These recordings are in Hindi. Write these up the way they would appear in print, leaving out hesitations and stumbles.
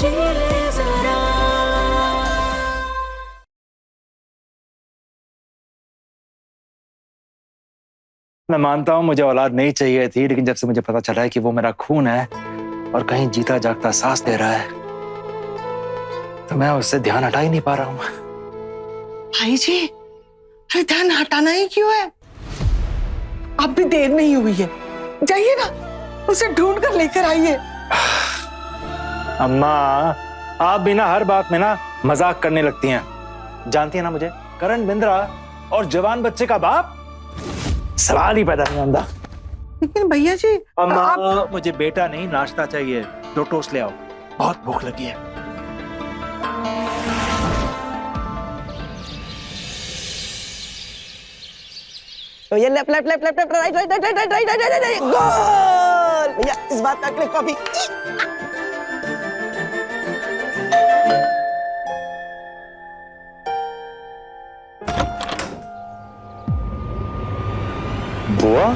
जी ले जरा। मैं मानता हूँ मुझे औलाद नहीं चाहिए थी, लेकिन जब से मुझे पता चला है कि वो मेरा खून है और कहीं जीता जागता सांस दे रहा है, तो मैं उससे ध्यान हटा ही नहीं पा रहा हूँ। भाई जी, अरे ध्यान हटाना ही क्यों है? अब भी देर नहीं हुई है, जाइए ना, उसे ढूंढ कर लेकर आइए। अम्मा, आप भी ना हर बात में ना मजाक करने लगती हैं। जानती है ना मुझे, करण बिंद्रा और जवान बच्चे का बाप, सवाल ही पैदा नहीं होता। लेकिन भैया जी, अम्मा, मुझे बेटा नहीं नाश्ता चाहिए। 2 टोस्ट ले आओ, बहुत भूख लगी है। तो ये left left left left right right right right right right right right goal. भैया इस बात का क्लिक कॉपी। बुआ,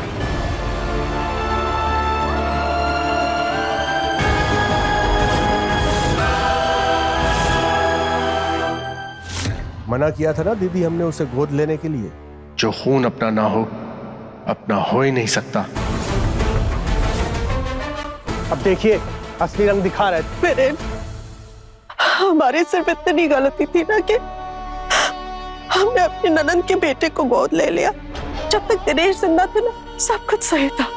मना किया था ना दीदी हमने उसे गोद लेने के लिए। जो खून अपना ना हो, अपना हो ही नहीं सकता। अब देखिए असली रंग दिखा रहा है। फिर हमारे सिर्फ इतनी गलती थी ना कि हमने अपनी ननंद के बेटे को गोद ले लिया। जब तक दिनेश जिंदा थे ना, सब कुछ सही था,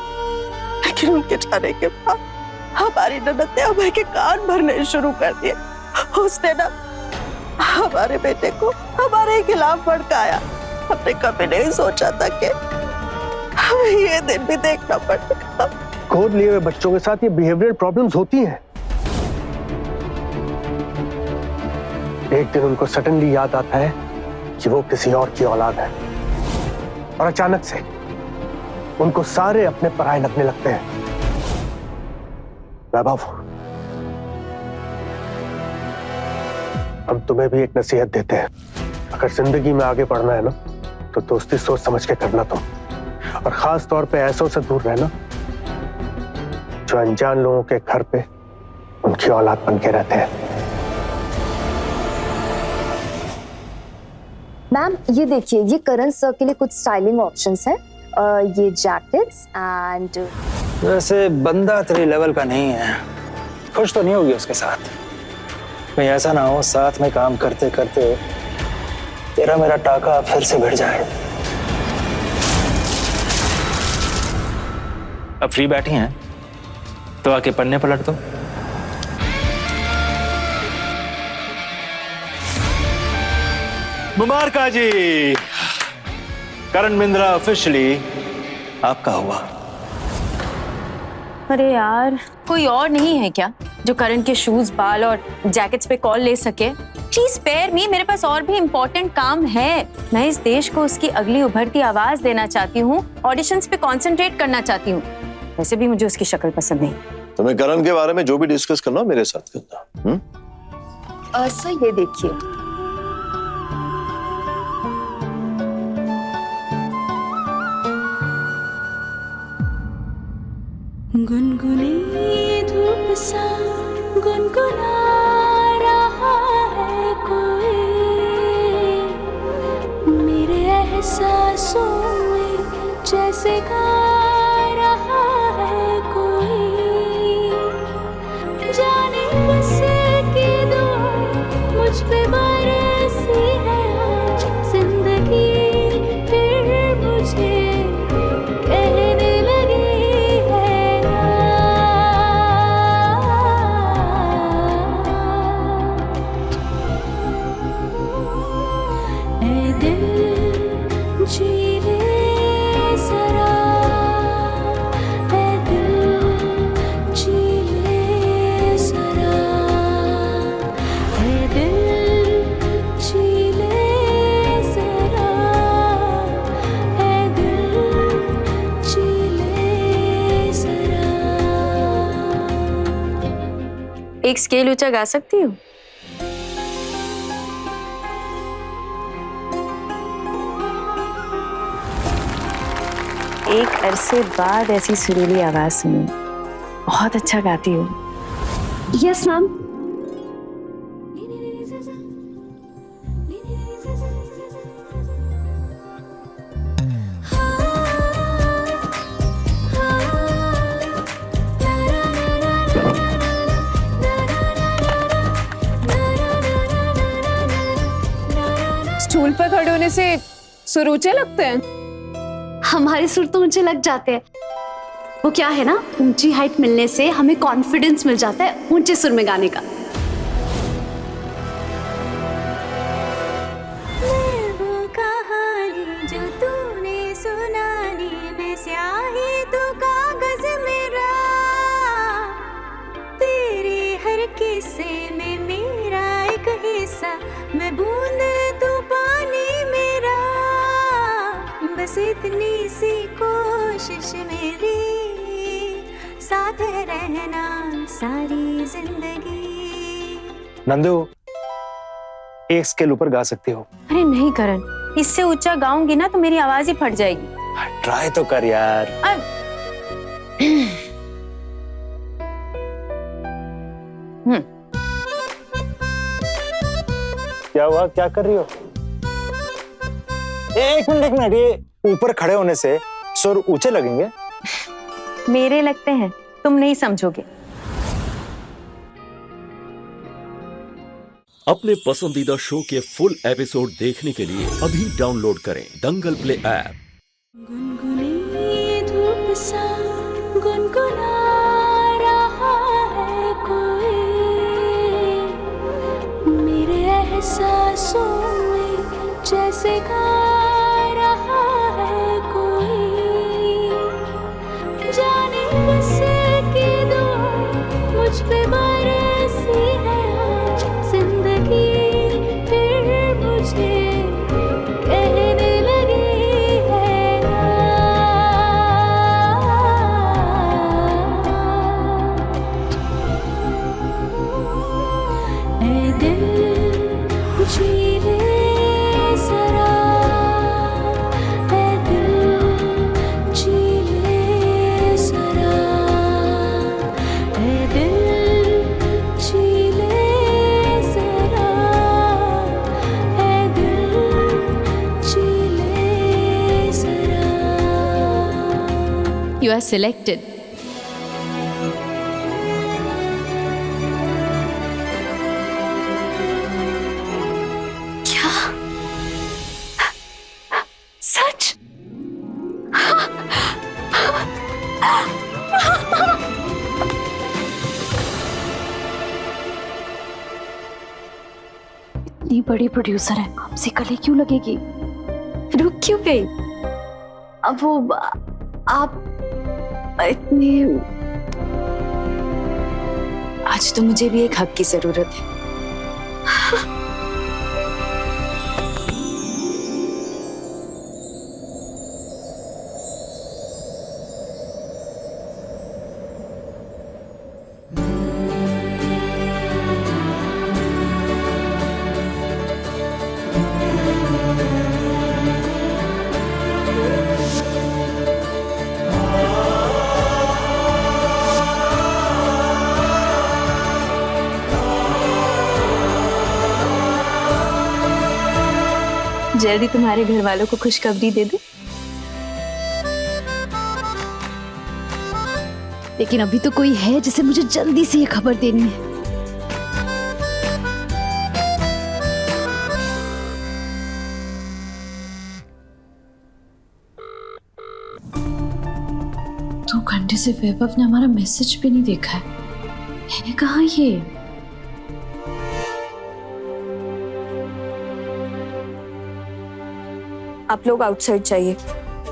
लेकिन उनके जाने के बाद हमारी ननंद ने अभय के कान भरने शुरू कर दिए। उसने ना हमारे बेटे को हमारे खिलाफ भड़काया। हमने कभी नहीं सोचा था कि हमें ये दिन भी देखना पड़ेगा। गोद लिए हुए बच्चों के साथ ये बिहेवियरल प्रॉब्लम्स होती हैं। एक दिन उनको सडनली याद आता है कि वो किसी और की औलाद है, और अचानक से उनको सारे अपने पराये लगने लगते हैं। वैभव, हम तुम्हें भी एक नसीहत देते हैं। अगर जिंदगी में आगे बढ़ना है ना, तो दोस्ती सोच समझ के करना तुम, और खास तौर पे ऐसों से दूर रहना जो अनजान लोगों के घर पे उनकी औलाद बन के रहते हैं। मैम ये देखिए, ये करण सर के लिए कुछ स्टाइलिंग ऑप्शंस हैं। ये जैकेट्स एंड वैसे बंदा तेरे लेवल का नहीं है, खुश तो नहीं होगी उसके साथ। कहीं ऐसा ना हो साथ में काम करते करते तेरा मेरा टाका फिर से भिड़ जाए। अब फ्री बैठी हैं तो आके पन्ने पलट दो। मुबारका जी, करण बिंद्रा ऑफिशियली आपका हुआ। अरे यार, कोई और नहीं है क्या जो करण के शूज, बाल और जैकेट्स पे कॉल ले सके? प्लीज स्पेयर मी, मेरे पास और भी इम्पोर्टेंट काम है। मैं इस देश को उसकी अगली उभरती आवाज देना चाहती हूँ, ऑडिशंस पे कंसंट्रेट करना चाहती हूँ। वैसे भी मुझे उसकी शक्ल पसंद नहीं। तुम्हें करण के बारे में जो भी डिस्कस करना मेरे साथ करना। सर ये देखिए, गुनगुनी धूप सा गुनगुना रहा है कोई, मेरे एहसासों में जैसे गा रहा है कोई। जाने किसकी दुआ मुझ पे बरसी है आज, जिंदगी फिर मुझे कहने लगी है ऐ दिल जी ले जरा, ऐ दिल जी ले जरा, ऐ दिल जी ले जरा, ऐ दिल जी ले जरा। एक स्केल ऊंचा गा सकती हूँ? एक अरसे बाद ऐसी सुरीली आवाज सुनी। बहुत अच्छा गाती हूँ। Yes ma'am. स्टूल पर खड़े होने से सुर ऊंचे लगते हैं। हमारे सुर तो ऊंचे लग जाते हैं। वो क्या है ना, ऊंची हाइट मिलने से हमें कॉन्फिडेंस मिल जाता है ऊंचे सुर में गाने का। वो कहानी जो तूने सुनानी, मैं स्याही तू कागज मेरा, तेरे हर किस्से में मेरा एक हिस्सा, मैं बूंद तू पानी मेरा, बस इतनी सी कोशिश मेरी, साथ रहना सारी जिंदगी। नंदू, एक स्केल ऊपर गा सकती हो। अरे नहीं करण, इससे ऊंचा गाऊंगी ना तो मेरी आवाज ही फट जाएगी। ट्राई तो कर यार। क्या हुआ, क्या कर रही हो? एक मिनट, ये ऊपर खड़े होने से सुर ऊंचे लगेंगे? मेरे लगते हैं, तुम नहीं समझोगे। अपने पसंदीदा शो के फुल एपिसोड देखने के लिए अभी डाउनलोड करें दंगल प्ले ऐप। गुनगुनी धूप सा गुनगुना रहा है कोई, मेरे एहसासों में जैसे गा रहा है कोई, जाने किसकी दुआ मुझ पे बरसी है आज, जिंदगी फिर मुझे कहने लगी है ऐ दिल जी ले जरा, ऐ दिल जी ले जरा, ऐ दिल जी ले जरा, ऐ दिल जी ले जरा। You are selected. क्या सच? इतनी बड़ी प्रोड्यूसर है, हमसे गले क्यों लगेगी? रुक क्यों गई? अब वो आप इतने, आज तो मुझे भी एक हक की जरूरत है। जल्दी तुम्हारे घर वालों को खुशखबरी दे दो। लेकिन अभी तो कोई है जिसे मुझे जल्दी से ये खबर देनी है। दो घंटे से वैभव ने हमारा मैसेज भी नहीं देखा है कहाँ ये? आप लोग आउटसाइड जाइए,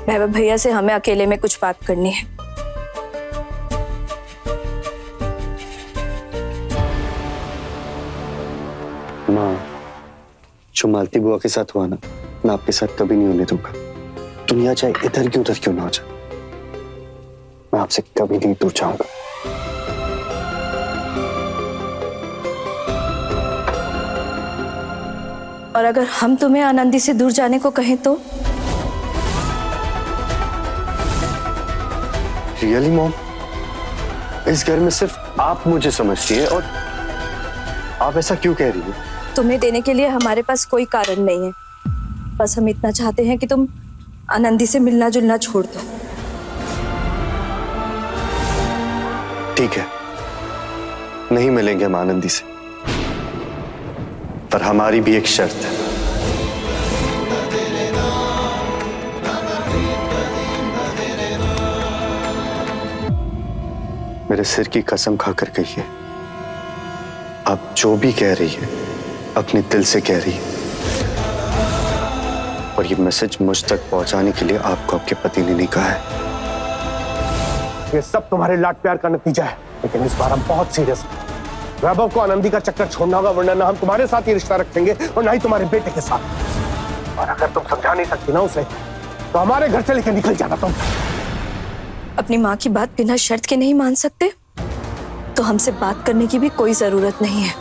वैभव भैया से हमें अकेले में कुछ बात करनी है। माँ, जो मालती बुआ के साथ हुआ ना, मैं आपके साथ कभी नहीं होने दूंगा। दुनिया चाहे इधर की उधर क्यों ना हो जाए, मैं आपसे कभी नहीं दूर जाऊंगा। और अगर हम तुम्हें आनंदी से दूर जाने को कहें तो? रियली मॉम, इस घर में सिर्फ आप मुझे समझती है और आप ऐसा क्यों कह रही हो? तुम्हें देने के लिए हमारे पास कोई कारण नहीं है, बस हम इतना चाहते हैं कि तुम आनंदी से मिलना जुलना छोड़ दो। ठीक है, नहीं मिलेंगे हम आनंदी से, पर हमारी भी एक शर्त है। मेरे सिर की कसम खाकर कहिए, आप जो भी कह रही है अपने दिल से कह रही है। और ये मैसेज मुझ तक पहुंचाने के लिए आपको आपके पति ने नहीं कहा है। ये सब तुम्हारे लाड प्यार का नतीजा है, लेकिन इस बार हम बहुत सीरियस हैं। वैभव को आनंदी का चक्कर छोड़ना होगा, वरना ना हम तुम्हारे साथ ही रिश्ता रखेंगे और ना ही तुम्हारे बेटे के साथ। और अगर तुम समझा नहीं सकती ना उसे, तो हमारे घर से लेकर निकल जाना तुम। अपनी माँ की बात बिना शर्त के नहीं मान सकते, तो हमसे बात करने की भी कोई जरूरत नहीं है।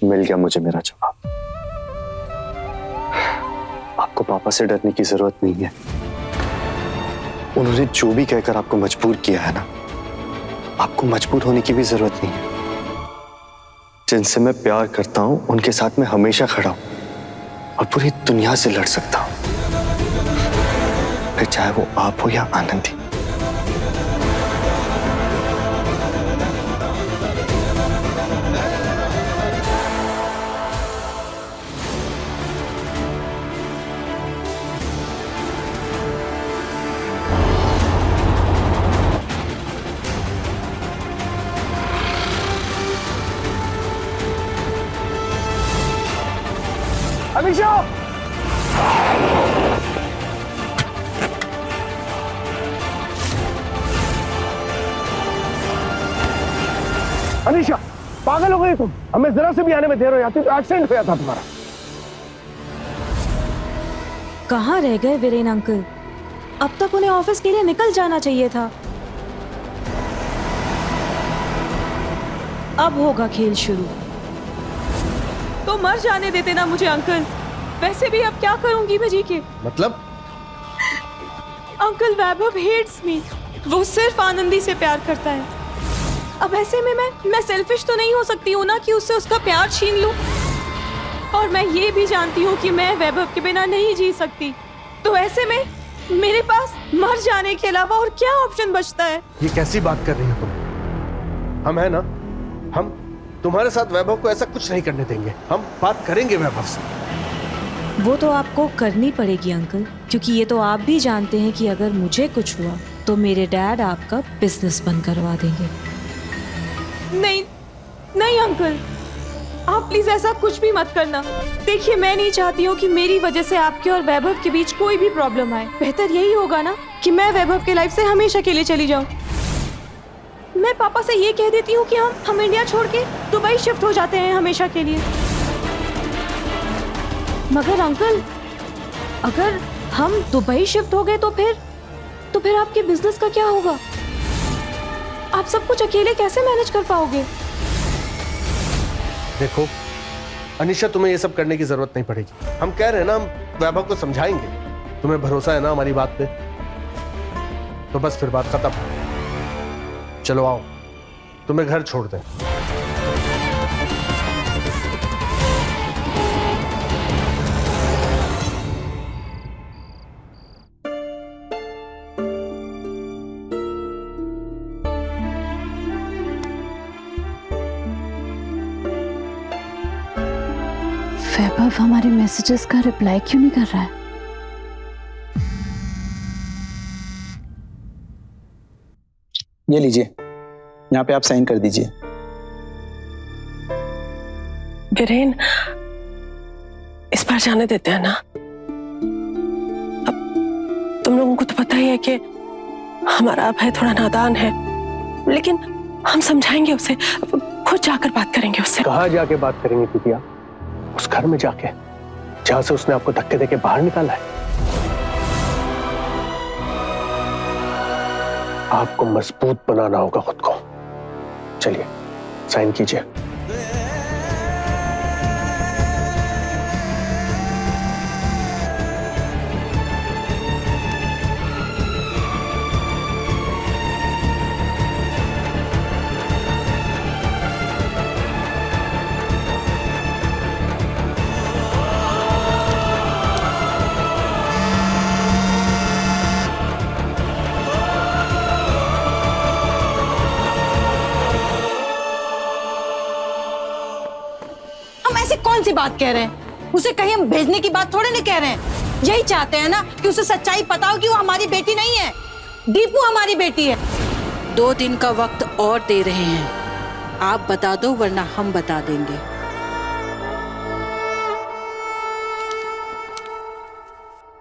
मिल गया मुझे मेरा जवाब। आपको पापा से डरने की जरूरत नहीं है। उन्होंने जो भी कहकर आपको मजबूर किया है ना, आपको मजबूर होने की भी जरूरत नहीं है। जिनसे मैं प्यार करता हूं उनके साथ मैं हमेशा खड़ा हूं और पूरी दुनिया से लड़ सकता हूं, फिर चाहे वो आप हो या आनंदी। अनीशा! अनीशा, पागल हो गई तुम? हमें जरा से भी आने में देर हो जाती तो एक्सीडेंट हो जाता तुम्हारा। कहाँ रह गए वीरेन अंकल? अब तक उन्हें ऑफिस के लिए निकल जाना चाहिए था। अब होगा खेल शुरू। तो मर जाने देते ना मुझे अंकल। वैसे भी अब क्या करूंगी मैं जी के? मतलब? अंकल वैभव हेट्स मी। वो सिर्फ आनंदी से प्यार करता है। अब ऐसे में मैं सेल्फिश तो नहीं हो सकती हूँ ना कि उससे उसका प्यार छीन लूं। और मैं ये भी जानती हूँ कि मैं वैभव के बिना नहीं जी सकती। तो ऐसे में मेरे पास मर जाने के अलावा और क्या ऑप्शन बचता है? ये कैसी बात कर रही हो तुम? हम है ना, हम तुम्हारे साथ वैभव को ऐसा कुछ नहीं करने देंगे। हम बात करेंगे वैभव से। वो तो आपको करनी पड़ेगी अंकल, क्योंकि ये तो आप भी जानते हैं कि अगर मुझे कुछ हुआ तो मेरे डैड आपका बिजनेस बंद करवा देंगे। नहीं नहीं अंकल, आप प्लीज ऐसा कुछ भी मत करना। देखिए, मैं नहीं चाहती हूँ कि मेरी वजह से आपके और वैभव के बीच कोई भी प्रॉब्लम आए। बेहतर यही होगा ना कि मैं वैभव के लाइफ से हमेशा के लिए चली जाऊँ। मैं पापा से ये कह देती हूँ कि हम इंडिया छोड़ के दुबई शिफ्ट हो जाते हैं हमेशा के लिए। मगर अंकल, अगर हम दुबई शिफ्ट हो गए तो फिर आपके बिजनेस का क्या होगा? आप सब कुछ अकेले कैसे मैनेज कर पाओगे? देखो अनीशा, तुम्हें ये सब करने की जरूरत नहीं पड़ेगी। हम कह रहे हैं ना, हम वैभव को समझाएंगे। तुम्हें भरोसा है ना हमारी बात पे? तो बस फिर बात खत्म। चलो आओ, तुम्हें घर छोड़ दें। वैभव हमारे मैसेजेस का रिप्लाई क्यों नहीं कर रहा है? ये लीजिए, यहाँ पे आप साइन कर दीजिए। वीरेन, इस बार जाने देते हैं ना। अब तुम लोगों को तो पता ही है कि हमारा अभय थोड़ा नादान है, लेकिन हम समझाएंगे उसे। खुद जाकर बात करेंगे उससे। कहाँ जाके बात करेंगे बिटिया? उस घर में जाके जहां से उसने आपको धक्के देके बाहर निकाला है। आपको मजबूत बनाना होगा खुद को। चलिए साइन कीजिए। कौन सी बात कह रहे हैं? उसे कहीं हम भेजने की बात थोड़े नहीं कह रहे हैं। यही चाहते हैं ना कि उसे सच्चाई पता हो कि वो हमारी बेटी नहीं है, दीपू हमारी बेटी है। 2 दिन का वक्त और दे रहे हैं, आप बता दो वरना हम बता देंगे।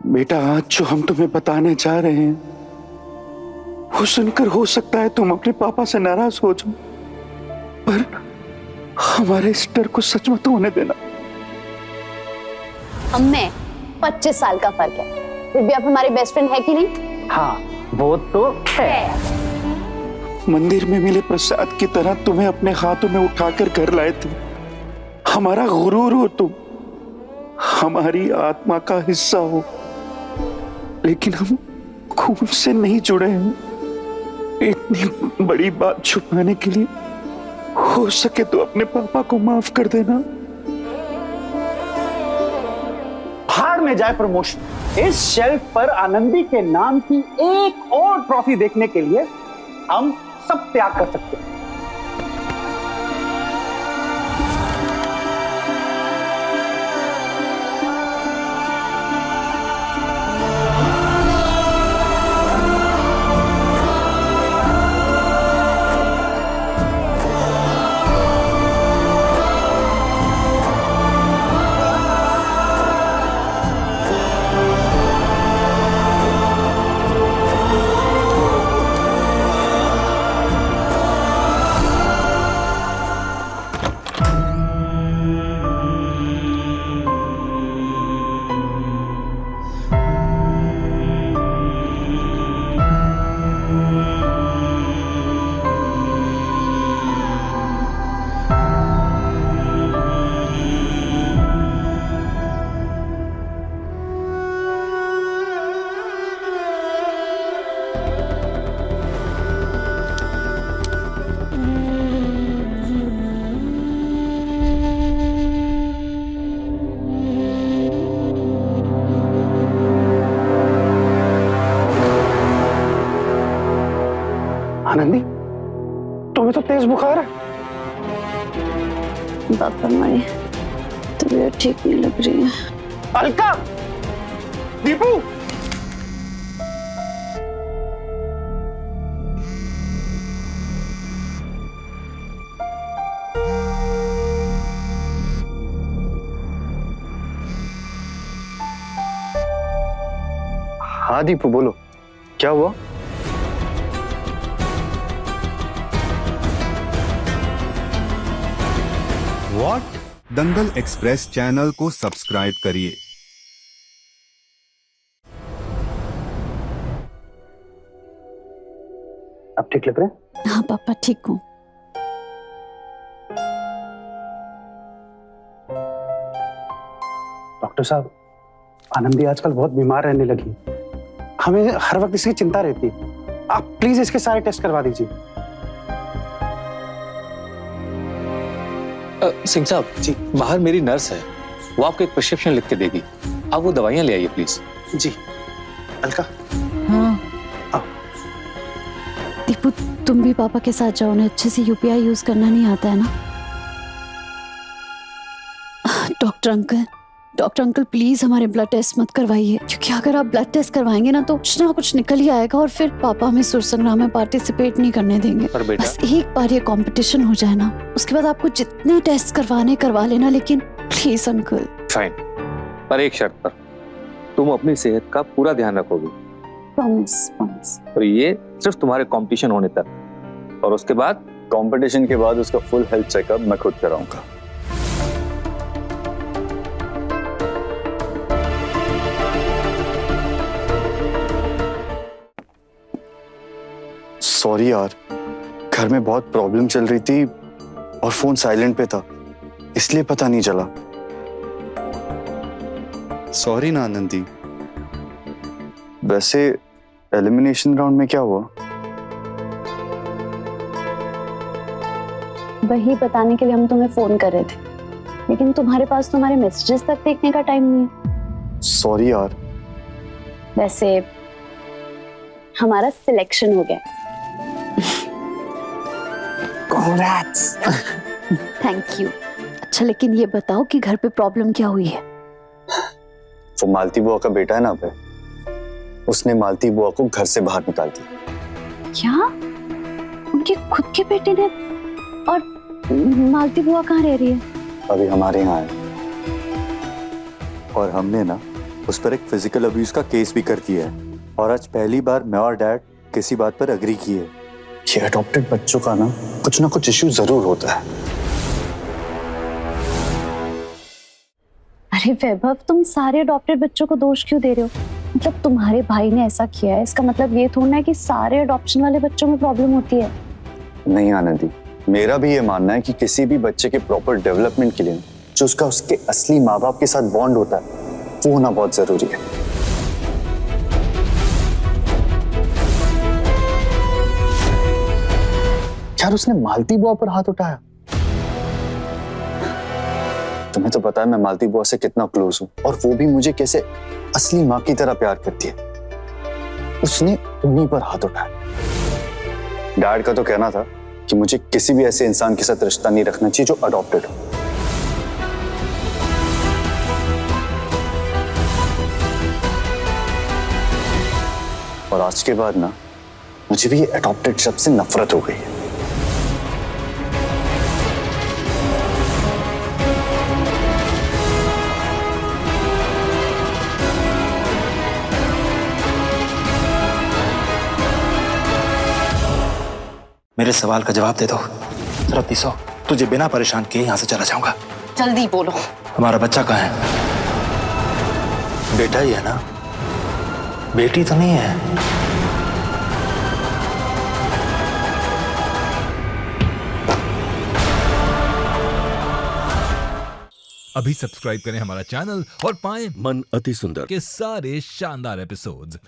बेटा, आज जो हम तुम्हें बताने जा रहे हैं वो सुनकर हो सकता है तुम अपने पापा से नाराज हो जाओ, पर हमारे इस डर को सच मत होने देना। हम में 25 साल का फर्क है, फिर भी आप हमारे बेस्ट फ्रेंड है कि नहीं? हाँ, वो तो है। मंदिर में मिले प्रसाद की तरह तुम्हें अपने हाथों में उठाकर घर लाए थे। हमारा गुरूर हो तुम, हमारी आत्मा का हिस्सा हो, लेकिन हम खून से नहीं जुड़े हैं। इतनी बड़ी बात छुपाने के लिए हो सके तो अपने पापा को माफ कर देना। भाड़ में जाए प्रमोशन। इस शेल्फ पर आनंदी के नाम की एक और ट्रॉफी देखने के लिए हम सब त्याग कर सकते हैं। आनंदी, तुम्हें तो तेज बुखार है। पापा, हमारी तबीयत ठीक नहीं लग रही है। अलका, दीपू, हाँ दीपू, बोलो क्या हुआ? वॉट दंगल एक्सप्रेस चैनल को सब्सक्राइब करिए। अब ठीक लग रहा है? हाँ पापा, ठीक हूँ। डॉक्टर साहब, आनंदी आजकल बहुत बीमार रहने लगी। हमें हर वक्त इसकी चिंता रहती है। आप प्लीज इसके सारे टेस्ट करवा दीजिए। सिंह साहब जी, बाहर मेरी नर्स है, वो आपको एक प्रिस्क्रिप्शन लिख के देगी। आप वो दवाइयां ले आइए प्लीज। जी। अलका। हाँ। दीपू, तुम भी पापा के साथ जाओ, उन्हें अच्छे से यूपीआई यूज करना नहीं आता है ना। डॉक्टर अंकल प्लीज हमारे ब्लड टेस्ट मत करवाइए, क्योंकि अगर आप ब्लड टेस्ट करवाएंगे ना तो कुछ ना कुछ निकल ही आएगा और फिर पापा हमें सुर संग्राम में पार्टिसिपेट नहीं करने देंगे। पर बेटा, बस एक बार ये कंपटीशन हो जाए ना, उसके बाद आपको जितने टेस्ट करवाने करवा लेना, लेकिन प्लीज अंकल। फाइन, पर एक शर्त पर, तुम अपनी सेहत का पूरा ध्यान रखोगे। प्रॉमिस। और ये सिर्फ तुम्हारे कंपटीशन होने तक, और उसके बाद? कंपटीशन के बाद उसका फुल हेल्थ चेकअप मैं खुद कराऊंगा। सॉरी यार, घर में बहुत प्रॉब्लम चल रही थी और फोन साइलेंट पे था, इसलिए पता नहीं चला। सॉरी ना आनंदी। वैसे एलिमिनेशन राउंड में क्या हुआ? वही बताने के लिए हम तुम्हें फोन कर रहे थे, लेकिन तुम्हारे पास तुम्हारे मैसेजेस तक देखने का टाइम नहीं है। सॉरी यार। वैसे हमारा सिलेक्शन हो गया। Congrats. Thank you. अच्छा लेकिन ये बताओ कि घर पे प्रॉब्लम क्या हुई है? वो मालती बुआ का बेटा है ना अभय, उसने मालती बुआ को घर से बाहर निकाल दिया। क्या? उनके खुद के बेटे ने? और मालती बुआ कहाँ रह रही है? अभी हमारे यहाँ है और हमने ना उस पर एक फिजिकल अब्यूज का केस भी कर दिया है और आज पहली बार मैं और डैड किसी बात पर अग्री किए। ये अडॉप्टेड बच्चों का ना कुछ इश्यू जरूर होता है। अरे वैभव, तुम सारे अडॉप्टेड बच्चों को दोष क्यों दे रहे हो? मतलब तुम्हारे भाई ने ऐसा किया है, इसका मतलब ये थोड़ा है कि सारे अडॉप्शन वाले बच्चों में प्रॉब्लम होती है। नहीं आनंदी, मेरा भी ये मानना है कि किसी भी बच्चे के प्रॉपर डेवलपमेंट के लिए जो उसका उसके असली माँ बाप के साथ बॉन्ड होता है वो होना बहुत जरूरी है। यार उसने मालती बुआ पर हाथ उठाया। तुम्हें तो पता है मैं मालती बुआ से कितना क्लोज हूं और वो भी मुझे कैसे असली माँ की तरह प्यार करती है। उसने उन्हीं पर हाथ उठाया। डैड का तो कहना था कि मुझे किसी भी ऐसे इंसान के साथ रिश्ता नहीं रखना चाहिए जो अडॉप्टेड हो। और आज के बाद ना मुझे भी ये अडॉप्टेड शब्द से नफरत हो गई है। मेरे सवाल का जवाब दे दो। रत्ती सौ, तुझे बिना परेशान किए यहाँ से चला जाऊंगा। जल्दी बोलो। हमारा बच्चा कहाँ है? बेटा ही है ना, बेटी तो नहीं है? अभी सब्सक्राइब करें हमारा चैनल और पाएं मन अति सुंदर के सारे शानदार एपिसोड्स।